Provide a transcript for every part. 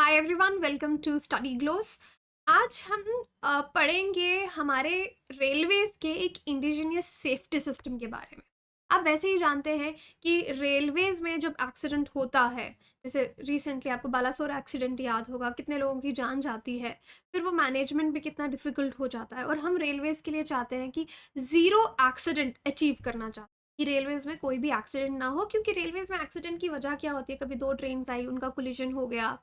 Hi everyone, welcome to study gloss. आज हम पढ़ेंगे हमारे रेलवेज के एक इंडिजिनियस सेफ्टी सिस्टम के बारे में। आप वैसे ही जानते हैं कि रेलवेज में जब एक्सीडेंट होता है, जैसे रिसेंटली आपको बालासोर एक्सीडेंट याद होगा, कितने लोगों की जान जाती है, फिर वो मैनेजमेंट भी कितना डिफिकल्ट हो जाता है। और हम रेलवेज के लिए चाहते हैं कि ज़ीरो एक्सीडेंट अचीव करना चाहते हैं कि रेलवेज में कोई भी एक्सीडेंट ना हो, क्योंकि रेलवेज में एक्सीडेंट की वजह क्या होती है, कभी दो ट्रेन आई, उनका कोलिजन हो गया,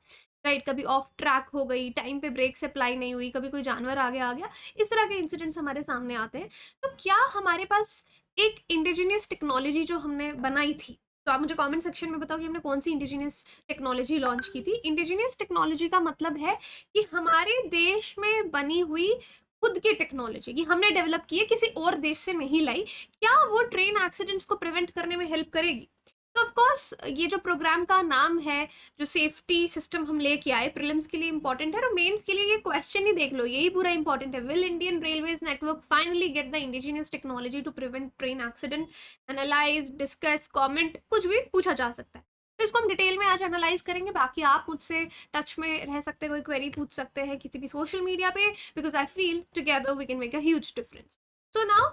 राइट, कभी ऑफ ट्रैक हो गई, टाइम पे ब्रेक सप्लाई नहीं हुई, कभी कोई जानवर आगे आ गया, इस तरह के इंसिडेंट्स हमारे सामने आते हैं। तो क्या हमारे पास एक इंडिजिनियस टेक्नोलॉजी जो हमने बनाई थी, तो आप मुझे कमेंट सेक्शन में बताओ कि हमने कौन सी इंडिजिनियस टेक्नोलॉजी लॉन्च की थी। इंडिजिनियस टेक्नोलॉजी का मतलब है कि हमारे देश में बनी हुई खुद की टेक्नोलॉजी कि हमने डेवलप की है, किसी और देश से नहीं लाई। क्या वो ट्रेन एक्सीडेंट्स को प्रिवेंट करने में हेल्प करेगी? तो ऑफ कोर्स ये जो प्रोग्राम का नाम है, जो सेफ्टी सिस्टम हम लेके आए, प्रीलिम्स के लिए इंपॉर्टेंट है और मेंस के लिए ये क्वेश्चन ही देख लो, यही पूरा इंपॉर्टेंट है। Will Indian railways network finally get the indigenous technology to prevent train accident? Analyse, discuss, comment, कुछ भी पूछा जा सकता है। तो इसको हम डिटेल में आज एनालाइज करेंगे। बाकी आप मुझसे टच में रह सकते हैं, कोई क्वेरी पूछ सकते हैं किसी भी सोशल मीडिया पे, because I feel together we can make a huge difference. So now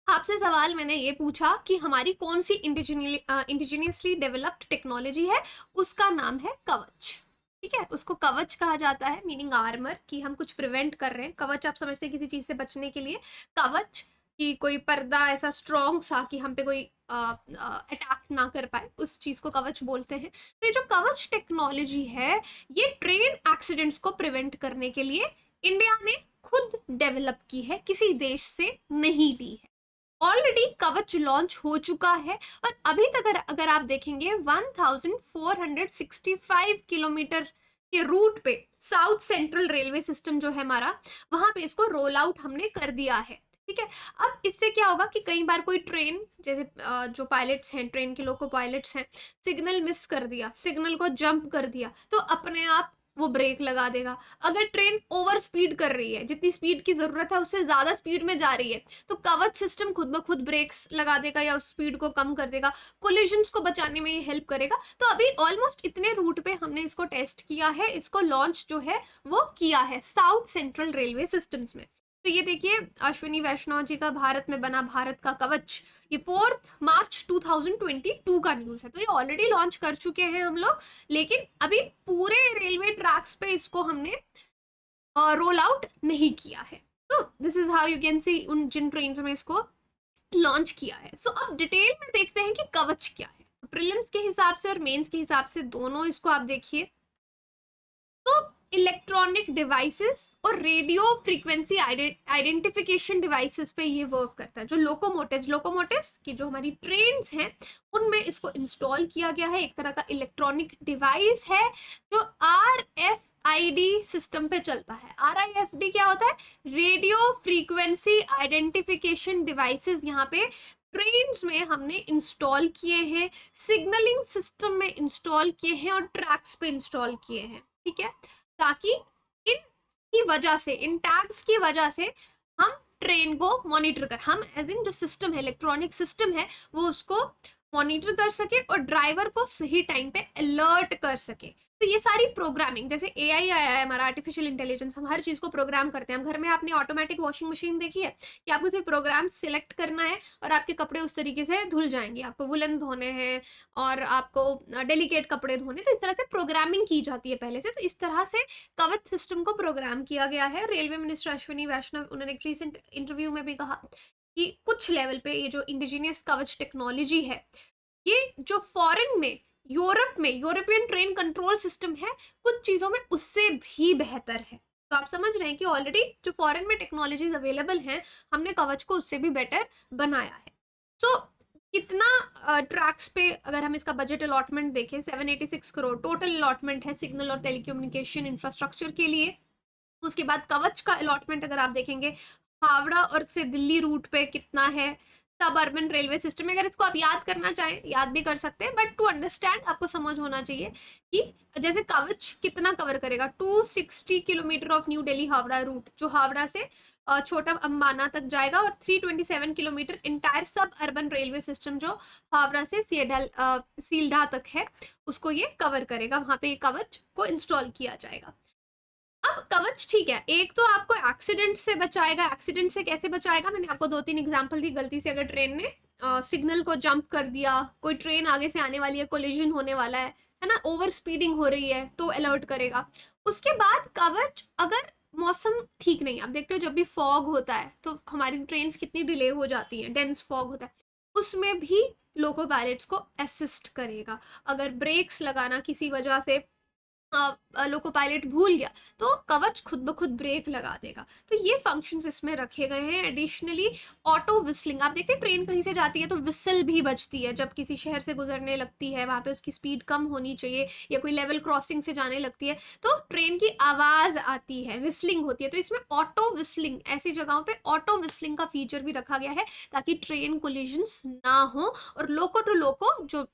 आपसे सवाल मैंने ये पूछा कि हमारी कौन सी इंडिजिनियसली डेवलप्ड टेक्नोलॉजी है, उसका नाम है कवच। ठीक है, उसको कवच कहा जाता है, मीनिंग आर्मर, कि हम कुछ प्रिवेंट कर रहे हैं। कवच आप समझते हैं किसी चीज से बचने के लिए, कवच कि कोई पर्दा ऐसा स्ट्रॉन्ग सा कि हम पे कोई अटैक ना कर पाए, उस चीज को कवच बोलते हैं। तो ये जो कवच टेक्नोलॉजी है, ये ट्रेन एक्सीडेंट्स को प्रिवेंट करने के लिए इंडिया ने खुद डेवलप की है, किसी देश से नहीं ली है। ऑलरेडी कवच लॉन्च हो चुका है और अभी तक अगर आप देखेंगे 1465 किलोमीटर के रूट पे साउथ सेंट्रल रेलवे सिस्टम जो है हमारा, वहां पे इसको रोल आउट हमने कर दिया है। ठीक है, अब इससे क्या होगा कि कई बार कोई ट्रेन, जैसे जो पायलट्स हैं, ट्रेन के लोको पायलट्स हैं, सिग्नल मिस कर दिया, सिग्नल को जंप कर दिया, तो अपने आप वो ब्रेक लगा देगा। अगर ट्रेन ओवर स्पीड कर रही है, जितनी स्पीड की जरूरत है उससे ज्यादा स्पीड में जा रही है, तो कवच सिस्टम खुद ब खुद ब्रेक्स लगा देगा या उस स्पीड को कम कर देगा, कोलिजन्स को बचाने में ये हेल्प करेगा। तो अभी ऑलमोस्ट इतने रूट पे हमने इसको टेस्ट किया है, इसको लॉन्च जो है वो किया है साउथ सेंट्रल रेलवे सिस्टम्स में। तो ये देखिए, अश्विनी वैष्णव जी का भारत में बना भारत का कवच, ये 4 मार्च 2022 का न्यूज है। तो ये ऑलरेडी लॉन्च कर चुके हैं हम लोग, लेकिन अभी पूरे रेलवे ट्रैक्स पे इसको हमने रोल आउट नहीं किया है। तो this is how you can see उन जिन ट्रेन में इसको लॉन्च किया है। सो अब डिटेल में देखते हैं कि कवच क्या है। प्रीलिम्स के हिसाब से और मेंस के हिसाब से दोनों इसको आप देखिए तो इलेक्ट्रॉनिक डिवाइसेस और रेडियो फ्रीक्वेंसी आइडेंटिफिकेशन डिवाइसेस पे ये वर्क करता है। जो लोकोमोटिव्स की जो हमारी ट्रेन्स हैं, उनमें इसको इंस्टॉल किया गया है। एक तरह का इलेक्ट्रॉनिक डिवाइस है जो RFID सिस्टम पे चलता है। RIFD क्या होता है? रेडियो फ्रीक्वेंसी आइडेंटिफिकेशन डिवाइसेस यहाँ पे ट्रेन्स में हमने इंस्टॉल किए हैं, सिग्नलिंग सिस्टम में इंस्टॉल किए हैं और ट्रैक्स पे इंस्टॉल किए हैं। ठीक है, ताकि इन की वजह से, इन टैग्स की वजह से हम ट्रेन को मॉनिटर कर, हम एज इन जो सिस्टम है, इलेक्ट्रॉनिक सिस्टम है, वो उसको मॉनिटर कर सके और ड्राइवर को सही टाइम पे अलर्ट कर सके। तो ये सारी प्रोग्रामिंग, जैसे AI आया है हमारा, आर्टिफिशियल इंटेलिजेंस, हम हर चीज को प्रोग्राम करते हैं। हम घर में आपने ऑटोमेटिक वॉशिंग मशीन देखी है कि आपको सिर्फ प्रोग्राम सिलेक्ट करना है और आपके कपड़े उस तरीके से धुल जाएंगे। आपको वुलन धोने हैं और आपको डेलिकेट कपड़े धोने, तो इस तरह से प्रोग्रामिंग की जाती है पहले से। तो इस तरह से कवच सिस्टम को प्रोग्राम किया गया है। रेलवे मिनिस्टर अश्विनी वैष्णव, उन्होंने एक रिसेंट इंटरव्यू में भी कहा कि कुछ लेवल पे ये जो इंडिजिनियस कवच टेक्नोलॉजी है, ये जो फॉरेन में, यूरोप में यूरोपियन ट्रेन कंट्रोल सिस्टम है, कुछ चीजों में उससे भी बेहतर है। तो आप समझ रहे हैं कि ऑलरेडी जो फॉरेन में टेक्नोलॉजीज अवेलेबल हैं, हमने कवच को उससे भी बेटर बनाया है। सो कितना ट्रैक्स पे अगर हम इसका बजट अलॉटमेंट देखें, 786 करोड़ टोटल अलॉटमेंट है सिग्नल और टेलीकम्युनिकेशन इंफ्रास्ट्रक्चर के लिए। उसके बाद कवच का अलॉटमेंट अगर आप देखेंगे, हावड़ा और से दिल्ली रूट पे कितना है, सब अर्बन रेलवे सिस्टम। अगर इसको आप याद करना चाहें याद भी कर सकते हैं, बट टू अंडरस्टैंड आपको समझ होना चाहिए कि जैसे कवच कितना कवर करेगा, 260 kilometre of New Delhi Howrah route, जो हावड़ा से छोटा अंबाना तक जाएगा, और 327 kilometre entire suburban railway system जो हावड़ा से सील्डा तक है उसको ये कवर करेगा। वहां पे ये कवच को इंस्टॉल किया जाएगा। अब कवच ठीक है, एक तो आपको एक्सीडेंट से बचाएगा। एक्सीडेंट से कैसे बचाएगा, मैंने आपको 2-3 एग्जांपल दी। गलती से अगर ट्रेन ने सिग्नल को जंप कर दिया, कोई ट्रेन आगे से आने वाली है, कोलिजन होने वाला है ना, ओवर स्पीडिंग हो रही है, तो अलर्ट करेगा। उसके बाद कवच अगर मौसम ठीक नहीं, आप देखते हो जब भी फॉग होता है तो हमारी ट्रेन कितनी डिले हो जाती है, डेंस फॉग होता है, उसमें भी लोको पायलट्स को असिस्ट करेगा। अगर ब्रेक्स लगाना किसी वजह से लोको पायलट भूल गया तो कवच खुद ब खुद ब्रेक लगा देगा। तो ये फंक्शंस इसमें रखे गए हैं। एडिशनली ऑटो विस्लिंग, आप देखते हैं ट्रेन कहीं से जाती है तो विसल भी बजती है जब किसी शहर से गुजरने लगती है, वहां पे उसकी स्पीड कम होनी चाहिए, या कोई लेवल क्रॉसिंग से जाने लगती है तो ट्रेन की आवाज आती है, विस्लिंग होती है। तो इसमें ऑटो विस्लिंग, ऐसी जगहों पे ऑटो विस्लिंग का फीचर भी रखा गया है ताकि ट्रेन कोलिजन्स ना हो, और लोको टू लोको जो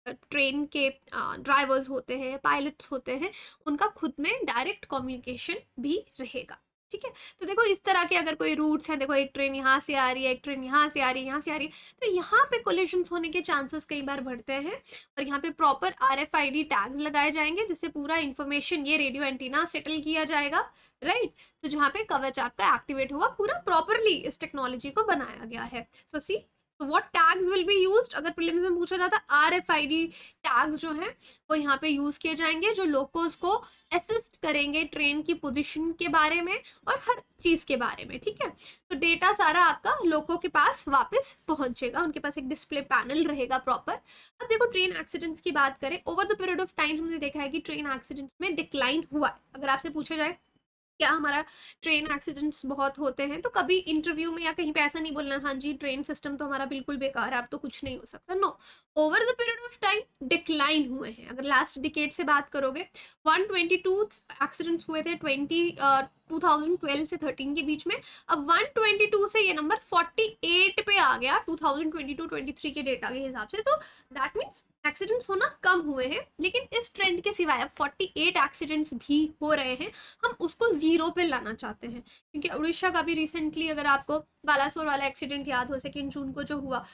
ट्रेन के ड्राइवर्स होते हैं, पायलट्स होते हैं, उनका खुद में डायरेक्ट कम्युनिकेशन भी रहेगा। ठीक है, तो देखो इस तरह के अगर कोई रूट्स हैं, देखो एक ट्रेन यहाँ से आ रही है, एक ट्रेन यहाँ से आ रही है, यहाँ से आ रही है, तो यहाँ पे कोलिजन्स होने के चांसेस कई बार बढ़ते हैं। और यहाँ पे प्रॉपर RFID टैग्स लगाए जाएंगे जिससे पूरा इंफॉर्मेशन ये रेडियो एंटीना सेटल किया जाएगा, राइट। तो जहाँ पे कवच आपका एक्टिवेट होगा, पूरा प्रॉपरली इस टेक्नोलॉजी को बनाया गया है। So see what tags will be used, अगर प्रीलिम्स में पूछा जाता, RFID टैग्स जो हैं वो यहाँ पे यूज किए जाएंगे, जो लोकोस को असिस्ट करेंगे ट्रेन की पोजीशन के बारे में और हर चीज के बारे में। ठीक है, तो डेटा सारा आपका लोको के पास वापस पहुंचेगा, उनके पास एक डिस्प्ले पैनल रहेगा प्रॉपर। अब देखो ट्रेन एक्सीडेंट्स की बात करें, over the period of time हमने देखा है कि ट्रेन एक्सीडेंट्स में डिक्लाइन हुआ है। अगर आपसे पूछा जाए क्या हमारा ट्रेन एक्सीडेंट्स बहुत होते हैं, तो कभी इंटरव्यू में या कहीं पे ऐसा नहीं बोलना हाँ जी ट्रेन सिस्टम तो हमारा बिल्कुल बेकार है, अब तो कुछ नहीं हो सकता। No, over the period of time decline हुए हैं। अगर लास्ट डिकेड से बात करोगे, 122 एक्सीडेंट्स हुए थे 2012 से 13 के बीच में। अब 122 से ये नंबर 48 पे आ गया 2022-23 के डेटा के हिसाब से। तो दैट मीन्स एक्सीडेंट्स होना कम हुए हैं, लेकिन इस ट्रेंड के सिवाय अब 48 एक्सीडेंट्स भी हो रहे हैं, हम उसको 0 पे लाना चाहते हैं। क्योंकि उड़ीसा का भी रिसेंटली, अगर आपको बालासोर वाला एक्सीडेंट याद हो, 2 जून को जो हुआ,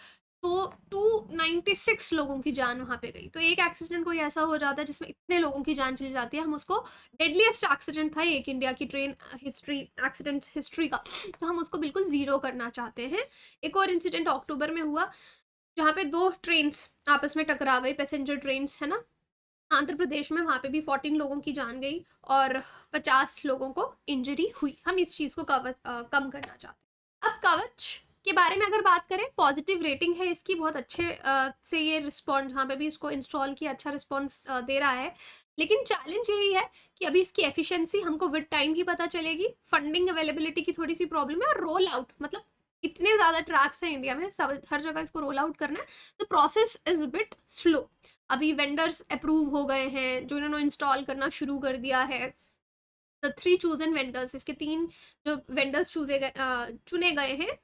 तो 296 लोगों की जान वहां पे गई। तो एक एक्सीडेंट कोई ऐसा हो जाता है जिसमें इतने लोगों की जान चली जाती है, हम उसको, डेडलीस्ट एक्सीडेंट था एक इंडिया की ट्रेन हिस्ट्री, एक्सीडेंट हिस्ट्री का, तो हम उसको बिल्कुल 0 करना चाहते हैं। एक और इंसिडेंट अक्टूबर में हुआ जहाँ पे 2 ट्रेन्स आपस में टकरा गई, पैसेंजर ट्रेन्स है ना, आंध्र प्रदेश में, वहां पे भी 14 लोगों की जान गई और 50 लोगों को इंजरी हुई। हम इस चीज को कम करना चाहते हैं। अब कवच के बारे में अगर बात करें, पॉजिटिव रेटिंग है इसकी, बहुत अच्छे से ये रिस्पॉन्स, जहाँ पे भी इसको इंस्टॉल किया अच्छा रिस्पॉन्स दे रहा है। लेकिन चैलेंज यही है कि अभी इसकी एफिशिएंसी हमको विद टाइम ही पता चलेगी, फंडिंग अवेलेबिलिटी की थोड़ी सी प्रॉब्लम है, और रोल आउट, मतलब इतने ज्यादा ट्रैक्स हैं इंडिया में, सब हर जगह इसको रोल आउट करना है, तो प्रोसेस इज बिट स्लो। अभी वेंडर्स अप्रूव हो गए हैं जो इन्होंने इंस्टॉल करना शुरू कर दिया है। द 3 चूजन वेंडर्स, इसके 3 जो वेंडर्स चुने गए हैं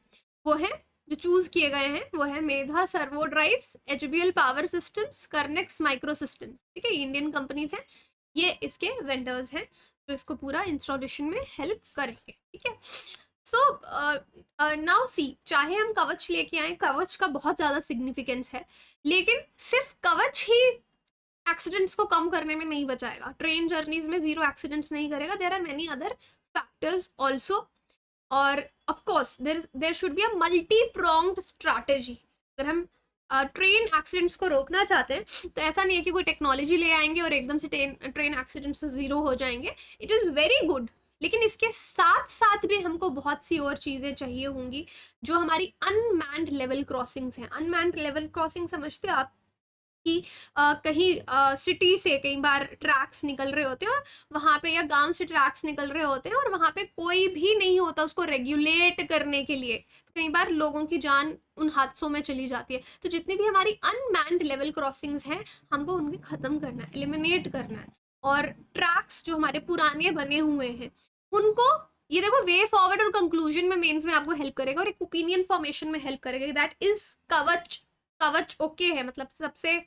वो हैं, जो चूज किए गए हैं वो है Medha servo drives, HBL power systems, Kernex micro systems. ठीक है, इंडियन कंपनीज हैं, ये इसके वेंडर्स हैं जो इसको पूरा इंस्टॉलेशन में हेल्प करेंगे। ठीक है, सो नाउ सी, चाहे हम कवच लेके आए, कवच का बहुत ज्यादा सिग्निफिकेंस है, लेकिन सिर्फ कवच ही एक्सीडेंट्स को कम करने में नहीं बचाएगा, ट्रेन जर्नीज में 0 एक्सीडेंट्स नहीं करेगा। There are many other factors also, और of course there should be a multi pronged strategy. अगर हम ट्रेन एक्सीडेंट्स को रोकना चाहते हैं तो ऐसा नहीं है कि कोई टेक्नोलॉजी ले आएंगे और एकदम से ट्रेन एक्सीडेंट्स 0 हो जाएंगे। इट इज़ वेरी गुड, लेकिन इसके साथ साथ भी हमको बहुत सी और चीज़ें चाहिए होंगी, जो हमारी अनमैन्ड लेवल क्रॉसिंग्स हैं। अनमैन्ड लेवल क्रॉसिंग समझते हो आप, कि कहीं सिटी से कई बार ट्रैक्स निकल रहे होते हैं और वहाँ पे, या गांव से ट्रैक्स निकल रहे होते हैं और वहाँ पे कोई भी नहीं होता उसको रेगुलेट करने के लिए, तो कई बार लोगों की जान उन हादसों में चली जाती है। तो जितनी भी हमारी अनमैन्ड लेवल क्रॉसिंग्स हैं, हमको उनके ख़त्म करना है, एलिमिनेट करना है। और ट्रैक्स जो हमारे पुराने बने हुए हैं उनको ये देखो वे फॉरवर्ड और कंक्लूजन में मेंस में आपको हेल्प करेगा और एक ओपिनियन फॉर्मेशन में हेल्प करेगा, दैट इज कवच, कवच ओके है, मतलब सबसे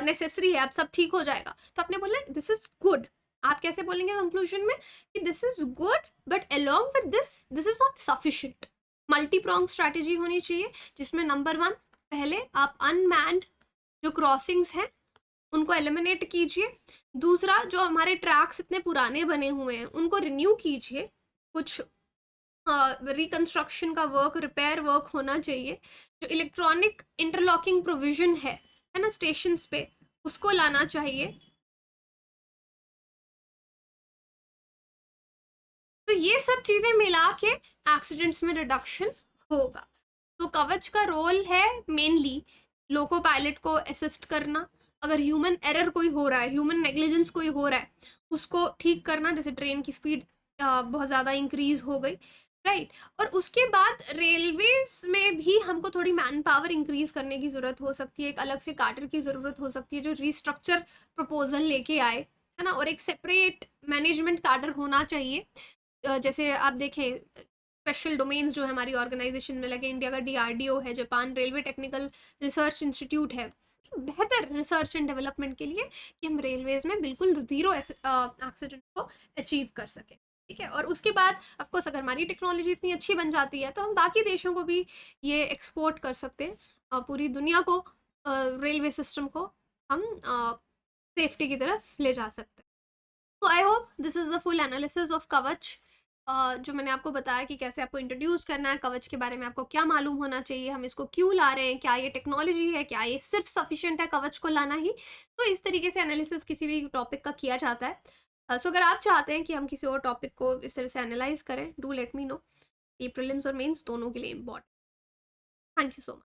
नेसेसरी है, अब सब ठीक हो जाएगा। तो आपने बोला दिस इज गुड, आप कैसे बोलेंगे कंक्लूजन में कि this is good but along with this is not sufficient. Multi prong strategy होनी चाहिए, जिसमें नंबर 1 पहले आप अनमैन्ड जो क्रॉसिंग्स हैं उनको एलिमिनेट कीजिए। दूसरा, जो हमारे ट्रैक्स इतने पुराने बने हुए हैं उनको रिन्यू कीजिए, कुछ रिकंस्ट्रक्शन का वर्क, रिपेयर वर्क होना चाहिए। जो इलेक्ट्रॉनिक इंटरलॉकिंग प्रोविजन है ना स्टेशन पे, उसको लाना चाहिए। तो ये सब चीजें मिला के एक्सीडेंट्स में रिडक्शन होगा। तो कवच का रोल है मेनली लोको पायलट को असिस्ट करना, अगर ह्यूमन एरर कोई हो रहा है, ह्यूमन नेग्लिजेंस कोई हो रहा है, उसको ठीक करना, जैसे ट्रेन की स्पीड बहुत ज़्यादा इंक्रीज हो गई, राइट। और उसके बाद रेलवेज में भी हमको थोड़ी मैन पावर इंक्रीज करने की ज़रूरत हो सकती है, एक अलग से कार्टर की ज़रूरत हो सकती है जो रिस्ट्रक्चर प्रपोजल लेके आए, है ना, और एक सेपरेट मैनेजमेंट कार्टर होना चाहिए। जैसे आप देखें स्पेशल डोमेन्स जो है हमारी ऑर्गेनाइजेशन में लगे, इंडिया का डीआरडीओ है, Japan railway technical research institute है, बेहतर रिसर्च एंड डेवलपमेंट के लिए कि हम रेलवेज में बिल्कुल जीरो एक्सीडेंट को अचीव कर सकें, ठीक है। और उसके बाद ऑफकोर्स अगर हमारी टेक्नोलॉजी इतनी अच्छी बन जाती है तो हम बाकी देशों को भी ये एक्सपोर्ट कर सकते हैं, पूरी दुनिया को रेलवे सिस्टम को हम सेफ्टी की तरफ ले जा सकते हैं। तो I hope this is the full analysis of कवच, जो मैंने आपको बताया कि कैसे आपको इंट्रोड्यूस करना है कवच के बारे में, आपको क्या मालूम होना चाहिए, हम इसको क्यों ला रहे हैं, क्या ये टेक्नोलॉजी है, क्या ये सिर्फ सफिशिएंट है कवच को लाना ही। तो इस तरीके से एनालिसिस किसी भी टॉपिक का किया जाता है। सो अगर आप चाहते हैं कि हम किसी और टॉपिक को इस तरह से एनालाइज करें, डू लेट मी नो। ये प्रीलिम्स और मेंस दोनों के लिए important. Thank you so much.